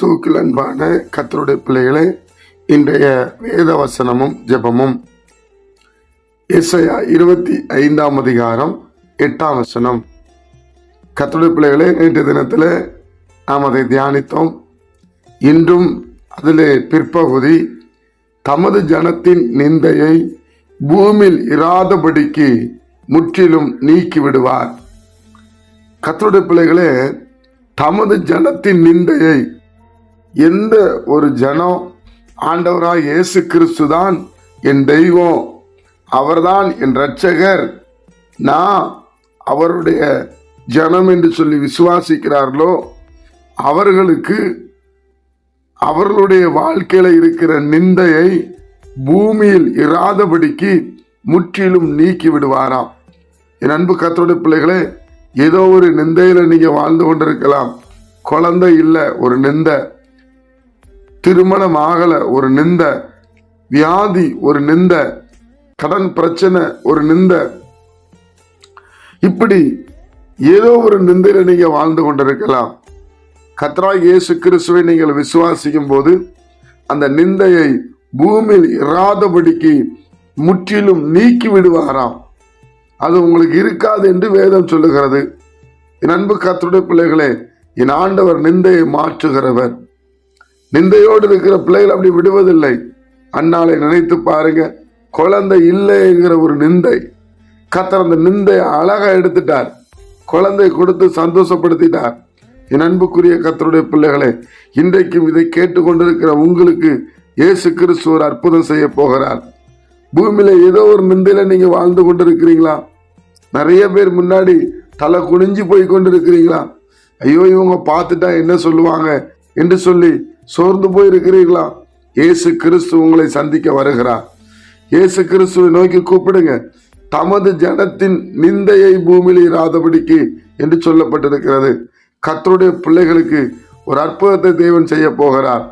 கிறிஸ்துவுக்கு அன்பான கர்த்தருடைய பிள்ளைகளே, இன்றைய வேத வசனமும் ஜெபமும் எசாயா 25 அதிகாரம் 8 வசனம். கர்த்தருடைய பிள்ளைகளே, நேற்று தினத்தில் நாம் அதை தியானித்தோம். இன்றும் அதிலே பிற்பகுதி, தமது ஜனத்தின் நிந்தையை பூமியில் இராதபடிக்கு முற்றிலும் நீக்கி விடுவார். கர்த்தருடைய பிள்ளைகளே, தமது ஜனத்தின் நிந்தையை, எந்த ஒரு ஜனம் ஆண்டவராய் இயேசு கிறிஸ்து தான் என் தெய்வம், அவர்தான் என் இரட்சகர், நான் அவருடைய ஜனம் என்று சொல்லி விசுவாசிக்கிறார்களோ அவர்களுக்கு அவர்களுடைய வாழ்க்கையில இருக்கிற நிந்தையை பூமியில் இராதபடிக்கு முற்றிலும் நீக்கி விடுவாராம். என் அன்பு கர்த்தருடைய பிள்ளைகளே, ஏதோ ஒரு நிந்தையில நீங்க வாழ்ந்து கொண்டிருக்கலாம். குழந்தை இல்லை, ஒரு நிந்தை. திருமணம் ஆகல, ஒரு நிந்தை. வியாதி, ஒரு நிந்தை. கடன் பிரச்சனை, ஒரு நிந்தை. இப்படி ஏதோ ஒரு நிந்தையில நீங்க வாழ்ந்து கொண்டிருக்கலாம். கர்த்தராகிய இயேசு கிறிஸ்துவை நீங்கள் விசுவாசிக்கும் போது அந்த நிந்தையை பூமியில் இராதபடிக்கு முற்றிலும் நீக்கி விடுவாராம். அது உங்களுக்கு இருக்காது என்று வேதம் சொல்லுகிறது. என் அன்பு கர்த்தருடைய பிள்ளைகளே, என் ஆண்டவர் நிந்தையை மாற்றுகிறவர். நிந்தையோடு இருக்கிற பிள்ளைகள் அப்படி விடுவதில்லை. அந்நாளை நினைத்து பாருங்க, குழந்தை இல்லைங்கிற ஒரு நிந்தை. கர்த்தர் அந்த நிந்தையை அழகா எடுத்துட்டார், குழந்தை கொடுத்து சந்தோஷப்படுத்திட்டார். என் அன்புக்குரிய கர்த்தருடைய பிள்ளைகளே, இன்றைக்கும் இதை கேட்டுக்கொண்டிருக்கிற உங்களுக்கு இயேசு கிறிஸ்து ஒரு அற்புதம் செய்ய போகிறார். பூமியில ஏதோ ஒரு நிந்தையில நீங்க வாழ்ந்து கொண்டிருக்கிறீங்களா? நிறைய பேர் முன்னாடி தலை குனிஞ்சு போய் கொண்டிருக்கிறீங்களா? ஐயோ, இவங்க பார்த்துட்டா என்ன சொல்லுவாங்க என்று சொல்லி சோர்ந்து போய் இருக்கிறீர்களா? இயேசு கிறிஸ்து உங்களை சந்திக்க வருகிறார். இயேசு கிறிஸ்துவை நோக்கி கூப்பிடுங்க. தமது ஜனத்தின் நிந்தையை பூமியில் இராதபடிக்கு என்று சொல்லப்பட்டிருக்கிறது. கர்த்தருடைய பிள்ளைகளுக்கு ஒரு அற்புதத்தை தேவன் செய்ய போகிறார்.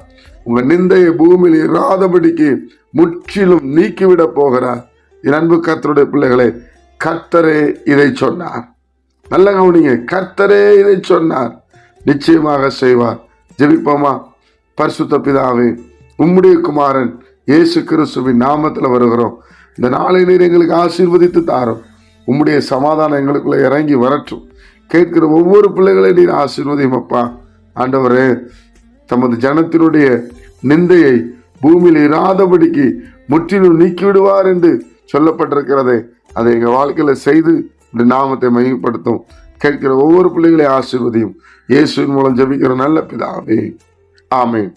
உங்க நிந்தையை பூமியில் இராதபடிக்கு முற்றிலும் நீக்கிவிட போகிறார். என் அன்பு கர்த்தருடைய பிள்ளைகளே, கர்த்தரே இதை சொன்னார். நல்ல கவனிங்க, கர்த்தரே இதை சொன்னார், நிச்சயமாக செய்வார். ஜெபிப்போமா? பரிசுத்த பிதாவே, உம்முடைய குமாரன் இயேசு கிறிஸ்துவின் நாமத்தில் வருகிறோம். இந்த நாளை நீர் எங்களுக்கு ஆசீர்வதித்து தாரும். உம்முடைய சமாதானம் எங்களுக்குள்ள இறங்கி வரட்டும். கேட்கிற ஒவ்வொரு பிள்ளைகளை நீர் ஆசீர்வதியும் அப்பா. ஆண்டவரே, தமது ஜனத்தினுடைய நிந்தையை பூமியில் இராதபடிக்கு முற்றிலும் நீக்கிவிடுவார் என்று சொல்லப்பட்டிருக்கிறதை அதை எங்கள் வாழ்க்கையில செய்து இந்த நாமத்தை மையப்படுத்தும். கேட்கிற ஒவ்வொரு பிள்ளைகளையும் ஆசீர்வதியும். இயேசுவின் மூலம் ஜெபிக்கிற நல்ல பிதாவே, ஆமென்.